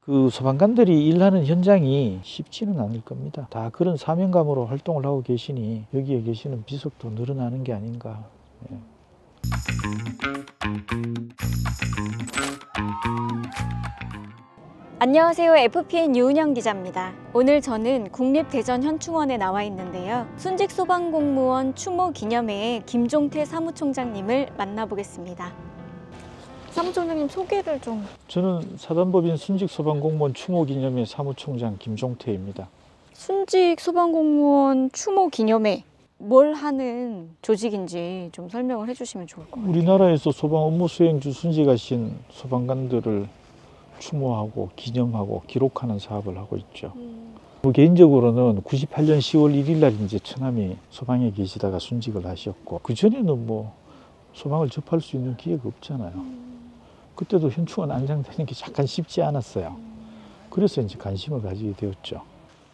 그 소방관들이 일하는 현장이 쉽지는 않을 겁니다. 다 그런 사명감으로 활동을 하고 계시니 여기에 계시는 비속도 늘어나는 게 아닌가. 예. 안녕하세요. FPN 유은영 기자입니다. 오늘 저는 국립대전현충원에 나와 있는데요. 순직소방공무원 추모 기념회에 김종태 사무총장님을 만나보겠습니다. 사무총장님 소개를 좀. 저는 사단법인 순직소방공무원 추모 기념회 사무총장 김종태입니다. 순직소방공무원 추모 기념회 뭘 하는 조직인지 좀 설명을 해주시면 좋을 것 같아요. 우리나라에서 소방 업무 수행 중 순직하신 소방관들을 추모하고 기념하고 기록하는 사업을 하고 있죠. 개인적으로는 98년 10월 1일 날 이제 처남이 소방에 계시다가 순직을 하셨고, 그 전에는 뭐 소방을 접할 수 있는 기회가 없잖아요. 그때도 현충원 안장되는 게 잠깐 쉽지 않았어요. 그래서 이제 관심을 가지게 되었죠.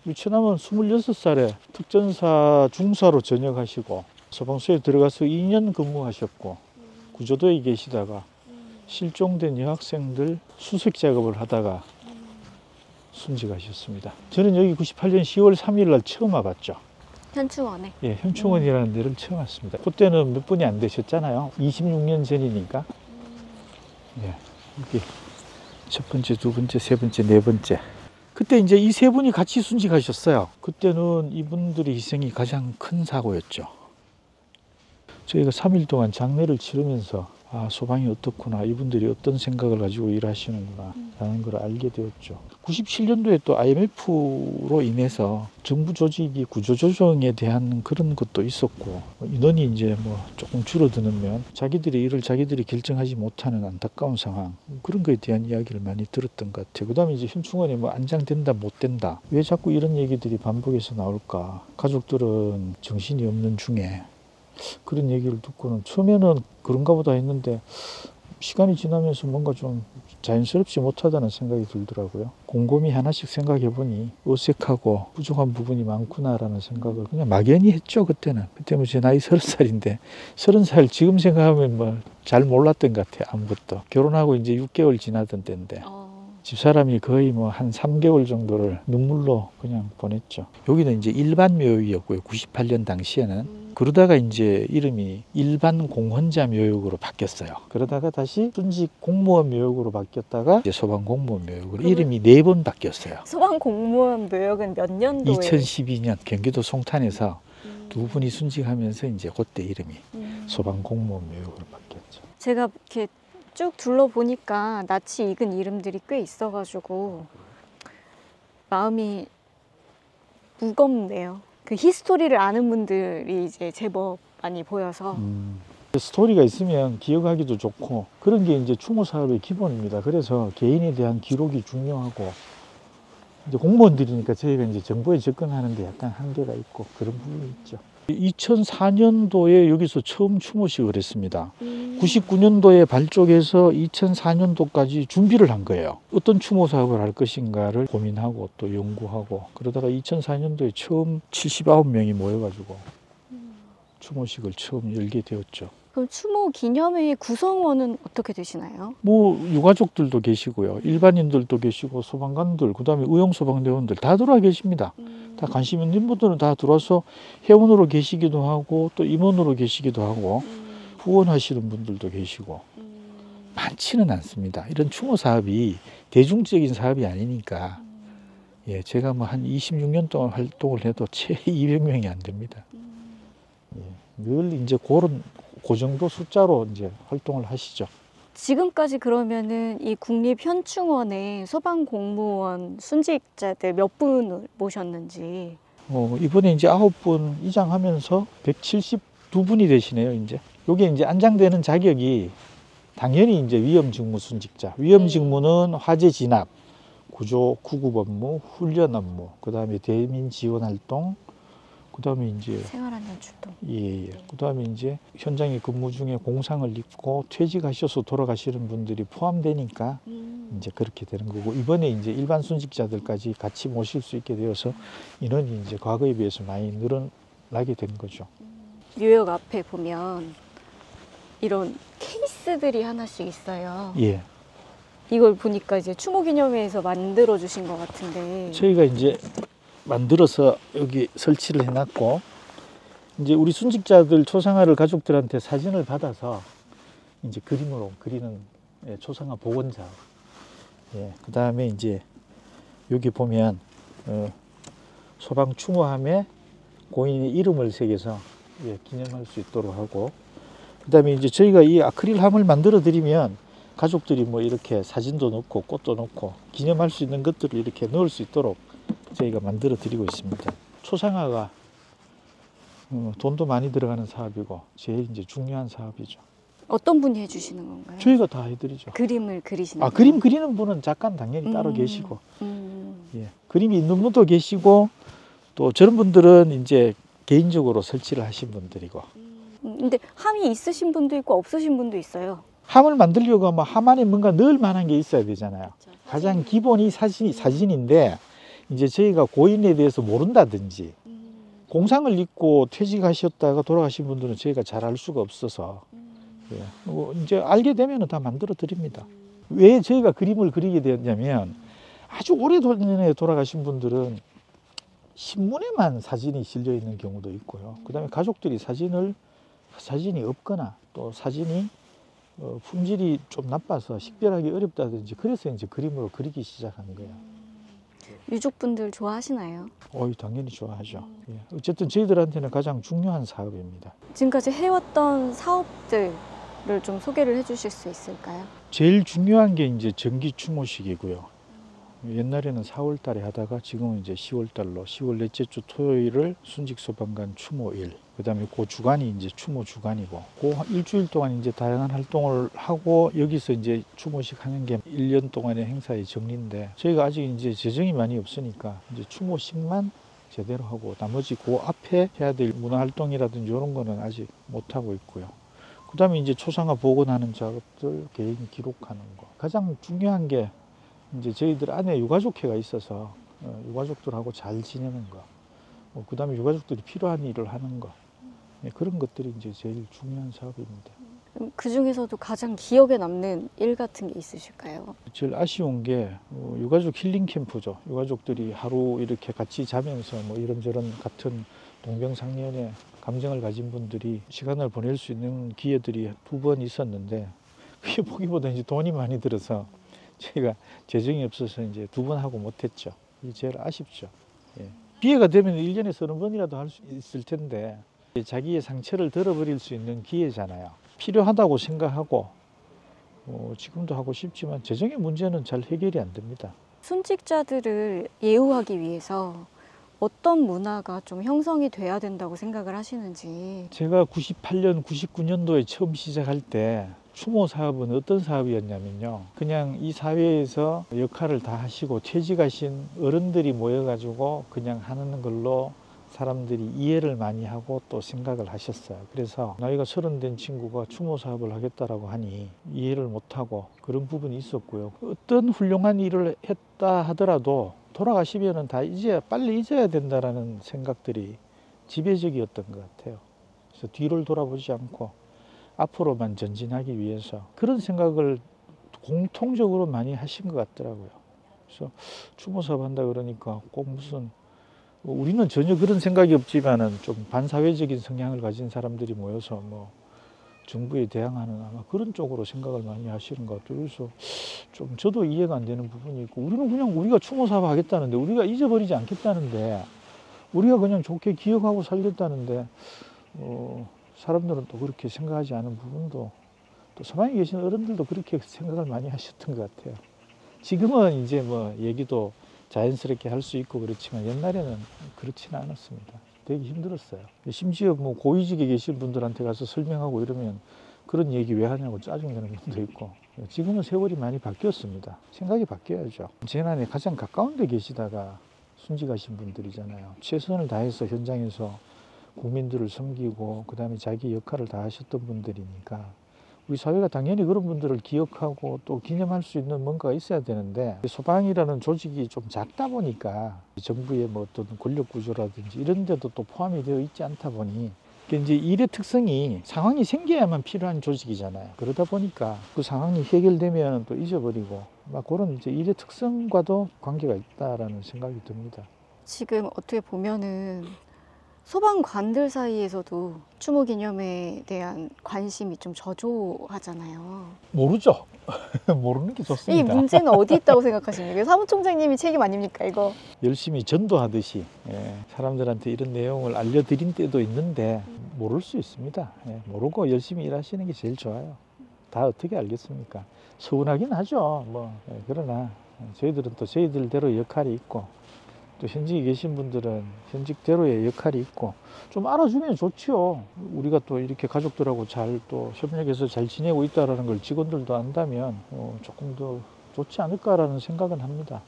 우리 처남은 26살에 특전사 중사로 전역하시고 소방서에 들어가서 2년 근무하셨고, 구조도에 계시다가 실종된 여학생들 수색 작업을 하다가 순직하셨습니다. 저는 여기 98년 10월 3일 날 처음 와봤죠. 현충원에? 예, 현충원이라는 데를 처음 왔습니다. 그때는 몇 분이 안 되셨잖아요. 26년 전이니까. 예, 여기 첫 번째, 두 번째, 세 번째, 네 번째. 그때 이제 이 세 분이 같이 순직하셨어요. 그때는 이분들의 희생이 가장 큰 사고였죠. 저희가 3일 동안 장례를 치르면서 아, 소방이 어떻구나, 이분들이 어떤 생각을 가지고 일하시는구나 라는 걸 알게 되었죠. 97년도에 또 IMF로 인해서 정부 조직이 구조조정에 대한 그런 것도 있었고, 인원이 이제 뭐 조금 줄어드는 자기들의 일을 자기들이 결정하지 못하는 안타까운 상황, 그런 거에 대한 이야기를 많이 들었던 것 같아요. 그 다음에 이제 현충원에 뭐 안장된다 못 된다, 왜 자꾸 이런 얘기들이 반복해서 나올까. 가족들은 정신이 없는 중에 그런 얘기를 듣고는 처음에는 그런가 보다 했는데, 시간이 지나면서 뭔가 좀 자연스럽지 못하다는 생각이 들더라고요. 곰곰이 하나씩 생각해 보니 어색하고 부족한 부분이 많구나라는 생각을 그냥 막연히 했죠. 그때는. 그때 뭐 제 나이 30살인데 30살 지금 생각하면 뭐 잘 몰랐던 것 같아요. 아무것도. 결혼하고 이제 6개월 지나던 때인데 집사람이 거의 뭐 한 3개월 정도를 눈물로 그냥 보냈죠. 여기는 이제 일반 묘역이었고요. 98년 당시에는. 그러다가 이제 이름이 일반 공헌자 묘역으로 바뀌었어요. 그러다가 다시 순직 공무원 묘역으로 바뀌었다가 이제 소방 공무원 묘역으로 이름이 4번 바뀌었어요. 소방 공무원 묘역은 몇 년도에? 2012년 경기도 송탄에서 두 분이 순직하면서 이제 그때 이름이 소방 공무원 묘역으로 바뀌었죠. 제가 이렇게 쭉 둘러보니까 낯이 익은 이름들이 꽤 있어가지고 마음이 무겁네요. 그 히스토리를 아는 분들이 이제 제법 많이 보여서. 스토리가 있으면 기억하기도 좋고, 그런 게 이제 추모 사업의 기본입니다. 그래서 개인에 대한 기록이 중요하고, 이제 공무원들이니까 저희가 이제 정보에 접근하는데 약간 한계가 있고 그런 부분이 있죠. 2004년도에 여기서 처음 추모식을 했습니다. 99년도에 발족해서 2004년도까지 준비를 한 거예요. 어떤 추모 사업을 할 것인가를 고민하고 또 연구하고, 그러다가 2004년도에 처음 79명이 모여가지고 추모식을 처음 열게 되었죠. 그럼 추모 기념회의 구성원은 어떻게 되시나요? 뭐 유가족들도 계시고요, 일반인들도 계시고, 소방관들, 그다음에 의용소방대원들 다 들어와 계십니다. 다 관심 있는 분들은 다 들어와서 회원으로 계시기도 하고 또 임원으로 계시기도 하고 후원하시는 분들도 계시고, 많지는 않습니다. 이런 추모 사업이 대중적인 사업이 아니니까. 예, 제가 뭐 한 26년 동안 활동을 해도 채 200명이 안 됩니다. 예, 늘 이제 그 정도 숫자로 이제 활동을 하시죠. 지금까지 그러면은 이 국립현충원에 소방공무원 순직자들 몇 분을 모셨는지. 이번에 이제 9분 이장하면서 172분이 되시네요. 이제 요게 이제 안장되는 자격이 당연히 이제 위험직무 순직자. 위험직무는 화재 진압, 구조 구급 업무, 훈련 업무, 그다음에 대민 지원 활동, 그다음에 이제 생활안전 출동. 예. 그다음에 이제 현장에 근무 중에 공상을 입고 퇴직하셔서 돌아가시는 분들이 포함되니까 이제 그렇게 되는 거고, 이번에 이제 일반 순직자들까지 같이 모실 수 있게 되어서 인원이 이제 과거에 비해서 많이 늘어나게 된 거죠. 묘역 앞에 보면 이런 케이스들이 하나씩 있어요. 예. 이걸 보니까 이제 추모기념회에서 만들어 주신 것 같은데. 저희가 이제 만들어서 여기 설치를 해놨고, 이제 우리 순직자들 초상화를 가족들한테 사진을 받아서 이제 그림으로 그리는 초상화 복원 작업. 그 다음에 이제 여기 보면 소방 추모함에 고인의 이름을 새겨서 기념할 수 있도록 하고, 그 다음에 이제 저희가 이 아크릴함을 만들어 드리면 가족들이 뭐 이렇게 사진도 넣고 꽃도 넣고 기념할 수 있는 것들을 이렇게 넣을 수 있도록 저희가 만들어 드리고 있습니다. 초상화가 돈도 많이 들어가는 사업이고 제일 이제 중요한 사업이죠. 어떤 분이 해주시는 건가요? 저희가 다 해드리죠. 그림을 그리시는 거예요? 그림 그리는 분은 작가는 당연히 따로 계시고, 그림이 있는 분도 계시고, 또 저런 분들은 이제 개인적으로 설치를 하신 분들이고. 근데 함이 있으신 분도 있고 없으신 분도 있어요. 함을 만들려고 하면 함 안에 뭔가 넣을 만한 게 있어야 되잖아요. 그렇죠. 가장 기본이 사진인데, 이제 저희가 고인에 대해서 모른다든지 공상을 입고 퇴직하셨다가 돌아가신 분들은 저희가 잘 알 수가 없어서 이제 알게 되면 다 만들어 드립니다. 왜 저희가 그림을 그리게 되었냐면, 아주 오래전에 돌아가신 분들은 신문에만 사진이 실려 있는 경우도 있고요. 그 다음에 가족들이 사진이 없거나 또 사진이 품질이 좀 나빠서 식별하기 어렵다든지, 그래서 이제 그림으로 그리기 시작한 거예요. 유족분들 좋아하시나요? 당연히 좋아하죠. 어쨌든 저희들한테는 가장 중요한 사업입니다. 지금까지 해왔던 사업들을 좀 소개를 해주실 수 있을까요? 제일 중요한 게 이제 정기 추모식이고요. 옛날에는 4월 달에 하다가 지금은 이제 10월 달로 10월 넷째 주 토요일을 순직소방관 추모일, 그 다음에 그 주간이 이제 추모 주간이고, 그 일주일 동안 이제 다양한 활동을 하고 여기서 이제 추모식 하는 게 1년 동안의 행사의 정리인데, 저희가 아직 이제 재정이 많이 없으니까 이제 추모식만 제대로 하고 나머지 그 앞에 해야 될 문화활동이라든지 이런 거는 아직 못 하고 있고요. 그 다음에 이제 초상화 복원하는 작업들, 개인 기록하는 거. 가장 중요한 게 이제 저희들 안에 유가족회가 있어서 유가족들하고 잘 지내는 거, 그 다음에 유가족들이 필요한 일을 하는 거, 그런 것들이 이제 제일 중요한 사업입니다. 그 중에서도 가장 기억에 남는 일 같은 게 있으실까요? 제일 아쉬운 게 유가족 힐링 캠프죠. 유가족들이 하루 이렇게 같이 자면서 뭐 이런저런 같은 동병상련의 감정을 가진 분들이 시간을 보낼 수 있는 기회들이 2번 있었는데, 그게 보기보다 이제 돈이 많이 들어서 저희가 재정이 없어서 이제 2번 하고 못했죠. 이게 제일 아쉽죠. 기회가 되면 1년에 30번이라도 할 수 있을 텐데, 자기의 상처를 덜어버릴 수 있는 기회잖아요. 필요하다고 생각하고 지금도 하고 싶지만 재정의 문제는 잘 해결이 안 됩니다. 순직자들을 예우하기 위해서 어떤 문화가 좀 형성이 돼야 된다고 생각을 하시는지. 제가 98년, 99년도에 처음 시작할 때 추모 사업은 어떤 사업이었냐면요, 그냥 이 사회에서 역할을 다 하시고 퇴직하신 어른들이 모여가지고 그냥 하는 걸로 사람들이 이해를 많이 하고 또 생각을 하셨어요. 그래서 나이가 30 된 친구가 추모 사업을 하겠다라고 하니 이해를 못하고 그런 부분이 있었고요. 어떤 훌륭한 일을 했다 하더라도 돌아가시면은 다 빨리 잊어야 된다라는 생각들이 지배적이었던 것 같아요. 그래서 뒤를 돌아보지 않고 앞으로만 전진하기 위해서 그런 생각을 공통적으로 많이 하신 것 같더라고요. 그래서 추모 사업 한다 그러니까 꼭 무슨, 우리는 전혀 그런 생각이 없지만은 좀 반사회적인 성향을 가진 사람들이 모여서 뭐 정부에 대항하는 아마 그런 쪽으로 생각을 많이 하시는 것 같아요. 그래서 좀 저도 이해가 안 되는 부분이 있고, 우리는 그냥 우리가 추모 사업 하겠다는데, 우리가 잊어버리지 않겠다는데, 우리가 그냥 좋게 기억하고 살겠다는데 사람들은 또 그렇게 생각하지 않은 부분도, 또 서방에 계신 어른들도 그렇게 생각을 많이 하셨던 것 같아요. 지금은 이제 뭐 얘기도 자연스럽게 할 수 있고 그렇지만 옛날에는 그렇지는 않았습니다. 되게 힘들었어요. 심지어 뭐 고위직에 계신 분들한테 가서 설명하고 이러면 그런 얘기 왜 하냐고 짜증내는 분도 있고, 지금은 세월이 많이 바뀌었습니다. 생각이 바뀌어야죠. 재난에 가장 가까운 데 계시다가 순직하신 분들이잖아요. 최선을 다해서 현장에서 국민들을 섬기고 그 다음에 자기 역할을 다 하셨던 분들이니까 우리 사회가 당연히 그런 분들을 기억하고 또 기념할 수 있는 뭔가가 있어야 되는데, 소방이라는 조직이 좀 작다 보니까 정부의 뭐 어떤 권력 구조라든지 이런 데도 또 포함이 되어 있지 않다 보니, 이제 일의 특성이 상황이 생겨야만 필요한 조직이잖아요. 그러다 보니까 그 상황이 해결되면 또 잊어버리고 막 그런 이제 일의 특성과도 관계가 있다라는 생각이 듭니다. 지금 어떻게 보면은 소방관들 사이에서도 추모 기념회에 대한 관심이 좀 저조하잖아요. 모르죠. 모르는 게 이 좋습니다. 문제는 어디 있다고 생각하십니까? 사무총장님이 책임 아닙니까, 이거? 열심히 전도하듯이 사람들한테 이런 내용을 알려드린 때도 있는데 모를 수 있습니다. 모르고 열심히 일하시는 게 제일 좋아요. 다 어떻게 알겠습니까? 서운하긴 하죠. 그러나 저희들은 또 저희들대로 역할이 있고 또 현직에 계신 분들은 현직대로의 역할이 있고 좀 알아주면 좋지요. 우리가 또 이렇게 가족들하고 잘 또 협력해서 잘 지내고 있다는 걸 직원들도 안다면 조금 더 좋지 않을까라는 생각은 합니다.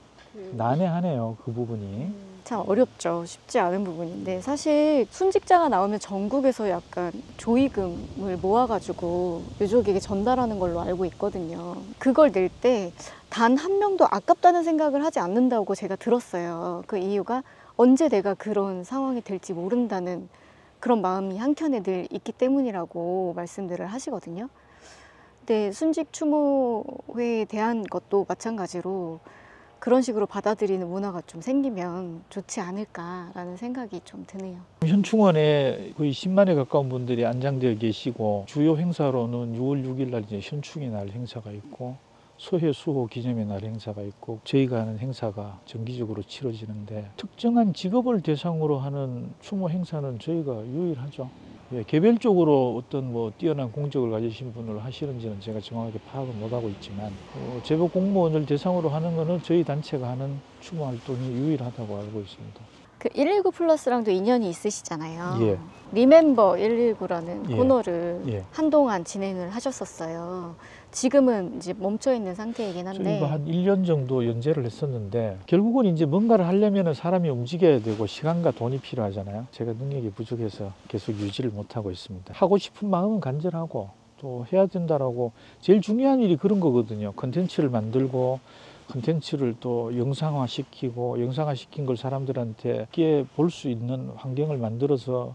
난해하네요, 그 부분이. 참 어렵죠. 쉽지 않은 부분인데 사실 순직자가 나오면 전국에서 약간 조의금을 모아가지고 유족에게 전달하는 걸로 알고 있거든요. 그걸 낼 때 단 한 명도 아깝다는 생각을 하지 않는다고 제가 들었어요. 그 이유가 언제 내가 그런 상황이 될지 모른다는 그런 마음이 한켠에 늘 있기 때문이라고 말씀들을 하시거든요. 근데 순직 추모회에 대한 것도 마찬가지로 그런 식으로 받아들이는 문화가 좀 생기면 좋지 않을까라는 생각이 좀 드네요. 현충원에 거의 10만에 가까운 분들이 안장되어 계시고 주요 행사로는 6월 6일 날 이제 현충의 날 행사가 있고 소해 수호 기념의 날 행사가 있고 저희가 하는 행사가 정기적으로 치러지는데 특정한 직업을 대상으로 하는 추모 행사는 저희가 유일하죠. 개별적으로 어떤 뛰어난 공적을 가지신 분을 하시는지는 제가 정확하게 파악을 못하고 있지만 제복 공무원을 대상으로 하는 것은 저희 단체가 하는 추모 활동이 유일하다고 알고 있습니다. 그 119 플러스랑도 인연이 있으시잖아요. 예. 리멤버 119라는 예. 코너를 예. 한동안 진행을 하셨었어요. 지금은 이제 멈춰 있는 상태이긴 한데 저희가 한 1년 정도 연재를 했었는데 결국은 이제 뭔가를 하려면 사람이 움직여야 되고 시간과 돈이 필요하잖아요. 제가 능력이 부족해서 계속 유지를 못하고 있습니다. 하고 싶은 마음은 간절하고 또 해야 된다라고 제일 중요한 일이 그런 거거든요. 컨텐츠를 만들고 컨텐츠를 또 영상화시키고 영상화시킨 걸 사람들한테 쉽게 볼 수 있는 환경을 만들어서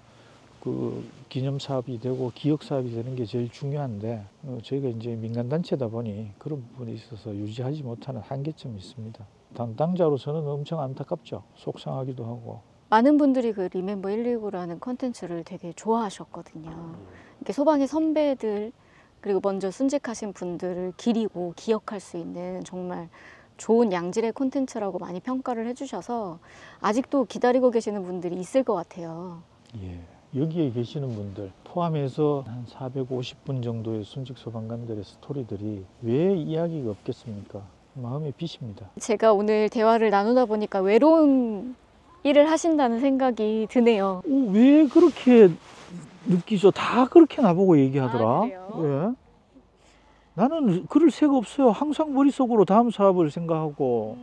그 기념 사업이 되고 기억 사업이 되는 게 제일 중요한데 저희가 이제 민간 단체다 보니 그런 부분에 있어서 유지하지 못하는 한계점이 있습니다. 담당자로서는 엄청 안타깝죠. 속상하기도 하고. 많은 분들이 그 리멤버 119라는 컨텐츠를 되게 좋아하셨거든요. 이렇게 소방의 선배들 그리고 먼저 순직하신 분들을 기리고 기억할 수 있는 정말 좋은 양질의 콘텐츠라고 많이 평가를 해주셔서 아직도 기다리고 계시는 분들이 있을 것 같아요. 예. 여기에 계시는 분들 포함해서 한 450분 정도의 순직 소방관들의 스토리들이 왜 이야기가 없겠습니까? 마음의 빚입니다. 제가 오늘 대화를 나누다 보니까 외로운 일을 하신다는 생각이 드네요. 왜 그렇게 느끼죠? 다 그렇게 나보고 얘기하더라. 아, 그래요? 왜? 나는 그럴 새가 없어요. 항상 머릿속으로 다음 사업을 생각하고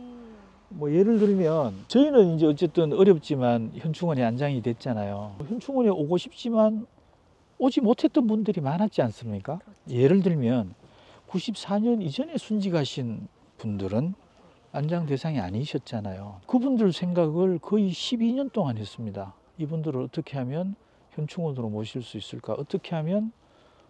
예를 들면 저희는 이제 어쨌든 어렵지만 현충원에 안장이 됐잖아요. 현충원에 오고 싶지만 오지 못했던 분들이 많았지 않습니까? 그렇죠. 예를 들면 94년 이전에 순직하신 분들은 안장 대상이 아니셨잖아요. 그분들 생각을 거의 12년 동안 했습니다. 이분들을 어떻게 하면 현충원으로 모실 수 있을까? 어떻게 하면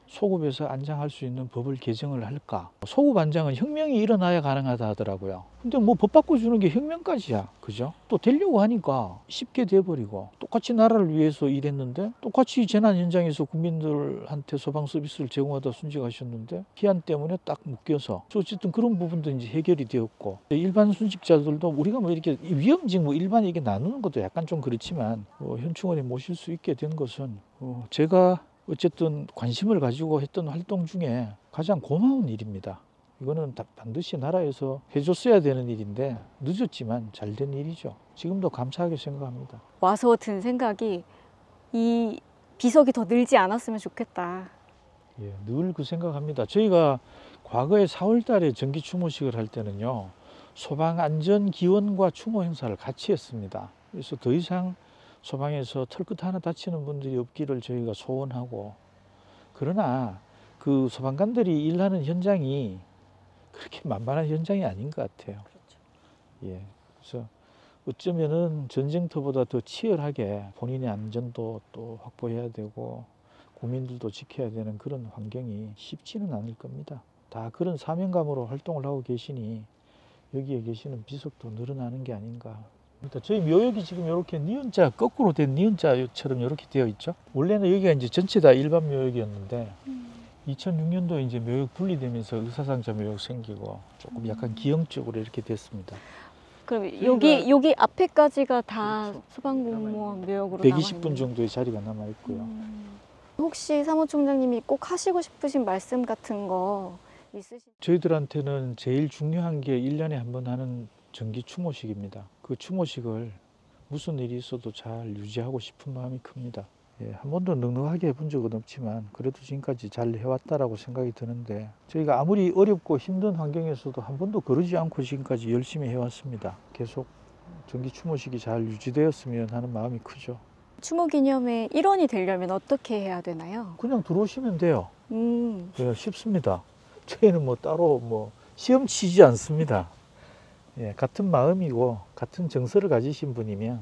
소급해서 안장할 수 있는 법을 개정을 할까? 소급 안장은 혁명이 일어나야 가능하다 하더라고요. 근데 법 바꿔주는 게 혁명까지야. 그죠? 또 되려고 하니까 쉽게 돼버리고 똑같이 나라를 위해서 일했는데 똑같이 재난 현장에서 국민들한테 소방 서비스를 제공하다 순직하셨는데 기한 때문에 딱 묶여서 어쨌든 그런 부분도 이제 해결이 되었고 일반 순직자들도 우리가 이렇게 위험직 일반 이게 나누는 것도 약간 좀 그렇지만 현충원에 모실 수 있게 된 것은 제가 어쨌든 관심을 가지고 했던 활동 중에 가장 고마운 일입니다. 이거는 반드시 나라에서 해줬어야 되는 일인데 늦었지만 잘 된 일이죠. 지금도 감사하게 생각합니다. 와서 든 생각이 이 비석이 더 늘지 않았으면 좋겠다. 예, 늘 그 생각합니다. 저희가 과거에 4월 달에 정기 추모식을 할 때는요. 소방안전기원과 추모 행사를 같이 했습니다. 그래서 더 이상 소방에서 털끝 하나 다치는 분들이 없기를 저희가 소원하고 그러나 그 소방관들이 일하는 현장이 그렇게 만만한 현장이 아닌 것 같아요. 그렇죠. 예, 그래서 어쩌면은 전쟁터보다 더 치열하게 본인의 안전도 또 확보해야 되고 국민들도 지켜야 되는 그런 환경이 쉽지는 않을 겁니다. 다 그런 사명감으로 활동을 하고 계시니 여기에 계시는 비석도 늘어나는 게 아닌가. 그러니까 저희 묘역이 지금 이렇게 니은자, 거꾸로 된 니은자처럼 이렇게 되어 있죠. 원래는 여기가 이제 전체 다 일반 묘역이었는데 2006년도에 이제 묘역 분리되면서 의사상자 묘역 생기고 조금 약간 기형적으로 이렇게 됐습니다. 그럼 저희가- 여기 앞에까지가 다 그렇죠. 소방공무원 묘역으로 120분 정도의 자리가 남아 있고요. 혹시 사무총장님이 꼭 하시고 싶으신 말씀 같은 거 있으신가요? 저희들한테는 제일 중요한 게 1년에 한 번 하는 정기 추모식입니다. 그 추모식을 무슨 일이 있어도 잘 유지하고 싶은 마음이 큽니다. 예, 한 번도 넉넉하게 해본 적은 없지만 그래도 지금까지 잘 해왔다라고 생각이 드는데 저희가 아무리 어렵고 힘든 환경에서도 한 번도 그러지 않고 지금까지 열심히 해왔습니다. 계속 정기 추모식이 잘 유지되었으면 하는 마음이 크죠. 추모 기념회 일원이 되려면 어떻게 해야 되나요? 그냥 들어오시면 돼요. 음, 예, 쉽습니다. 저희는 뭐 따로 뭐 시험 치지 않습니다. 예, 같은 마음이고 같은 정서를 가지신 분이면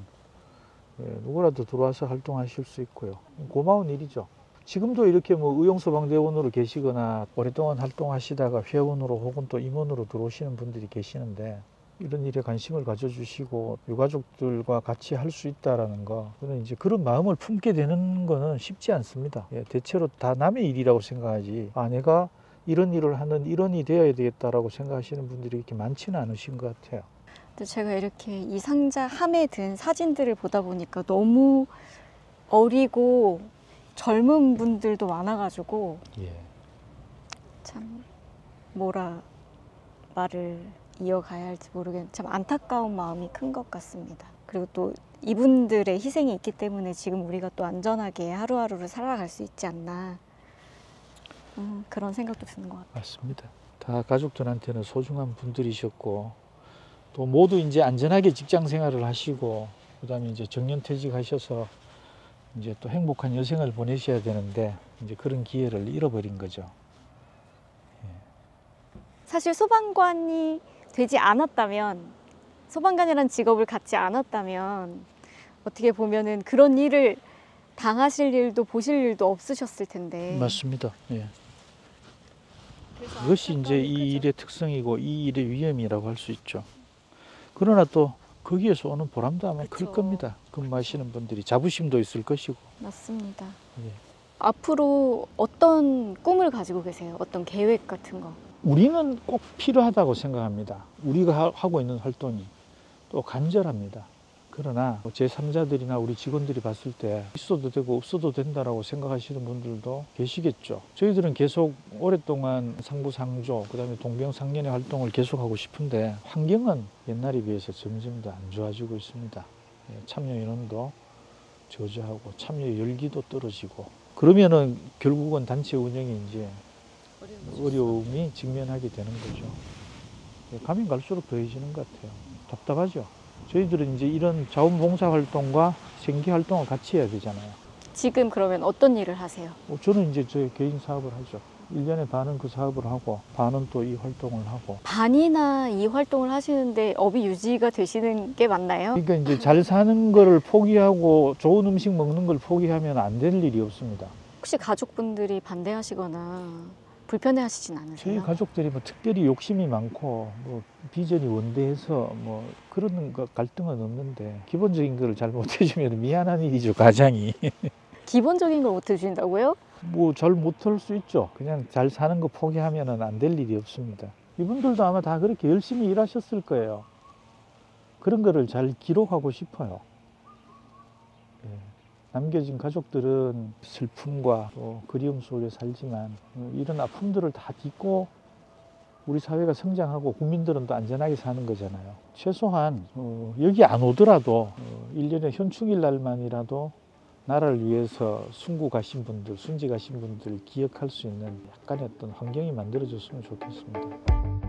예, 누구라도 들어와서 활동하실 수 있고요. 고마운 일이죠. 지금도 이렇게 뭐 의용소방대원으로 계시거나 오랫동안 활동하시다가 회원으로 혹은 또 임원으로 들어오시는 분들이 계시는데 이런 일에 관심을 가져주시고 유가족들과 같이 할 수 있다라는 거, 저는 이제 그런 마음을 품게 되는 거는 쉽지 않습니다. 예, 대체로 다 남의 일이라고 생각하지, 아, 내가 이런 일을 하는 일원이 되어야 되겠다라고 생각하시는 분들이 이렇게 많지는 않으신 것 같아요. 근데 제가 이렇게 이 상자 함에 든 사진들을 보다 보니까 너무 어리고 젊은 분들도 많아가지고 예. 참 뭐라 말을 이어가야 할지 모르겠는데 참 안타까운 마음이 큰 것 같습니다. 그리고 또 이분들의 희생이 있기 때문에 지금 우리가 또 안전하게 하루하루를 살아갈 수 있지 않나 그런 생각도 드는 것 같아요. 맞습니다. 다 가족들한테는 소중한 분들이셨고 또 모두 이제 안전하게 직장 생활을 하시고 그다음에 이제 정년퇴직하셔서 이제 또 행복한 여생을 보내셔야 되는데 이제 그런 기회를 잃어버린 거죠. 사실 소방관이 되지 않았다면, 소방관이라는 직업을 갖지 않았다면 어떻게 보면은 그런 일을 당하실 일도 보실 일도 없으셨을 텐데. 맞습니다. 예. 그것이 이제 이 일의 특성이고 이 일의 위험이라고 할 수 있죠. 그러나 또 거기에서 오는 보람도 아마 클 그쵸. 겁니다. 근무하시는 분들이 자부심도 있을 것이고. 맞습니다. 예. 앞으로 어떤 꿈을 가지고 계세요? 어떤 계획 같은 거? 우리는 꼭 필요하다고 생각합니다. 우리가 하고 있는 활동이 또 간절합니다. 그러나 제3자들이나 우리 직원들이 봤을 때 있어도 되고 없어도 된다라고 생각하시는 분들도 계시겠죠. 저희들은 계속 오랫동안 상부상조, 그다음에 동병상련의 활동을 계속하고 싶은데 환경은 옛날에 비해서 점점 더 안 좋아지고 있습니다. 참여 인원도 저조하고 참여 열기도 떨어지고 그러면은 결국은 단체 운영이 이제 어려움이 직면하게 되는 거죠. 가면 갈수록 더해지는 것 같아요. 답답하죠. 저희들은 이제 이런 자원봉사 활동과 생계 활동을 같이 해야 되잖아요. 지금 그러면 어떤 일을 하세요? 저는 이제 제 개인 사업을 하죠. 1년에 반은 그 사업을 하고 반은 또 이 활동을 하고. 반이나 이 활동을 하시는데 업이 유지가 되시는 게 맞나요? 그러니까 이제 잘 사는 거를 포기하고 좋은 음식 먹는 걸 포기하면 안 될 일이 없습니다. 혹시 가족분들이 반대하시거나 불편해하시진 않으세요? 저희 가족들이 뭐 특별히 욕심이 많고 뭐 비전이 원대해서 뭐 그런 거 갈등은 없는데 기본적인 걸 잘 못해주면 미안한 일이죠, 가장이. 기본적인 걸 못 해주신다고요? 뭐 잘 못할 수 있죠. 그냥 잘 사는 거 포기하면 안 될 일이 없습니다. 이분들도 아마 다 그렇게 열심히 일하셨을 거예요. 그런 거를 잘 기록하고 싶어요. 예. 남겨진 가족들은 슬픔과 또 그리움 속에 살지만 이런 아픔들을 다 딛고 우리 사회가 성장하고 국민들은 또 안전하게 사는 거잖아요. 최소한 여기 안 오더라도 1년에 현충일 날만이라도 나라를 위해서 순구 가신 분들, 순지 가신 분들 기억할 수 있는 약간의 어떤 환경이 만들어졌으면 좋겠습니다.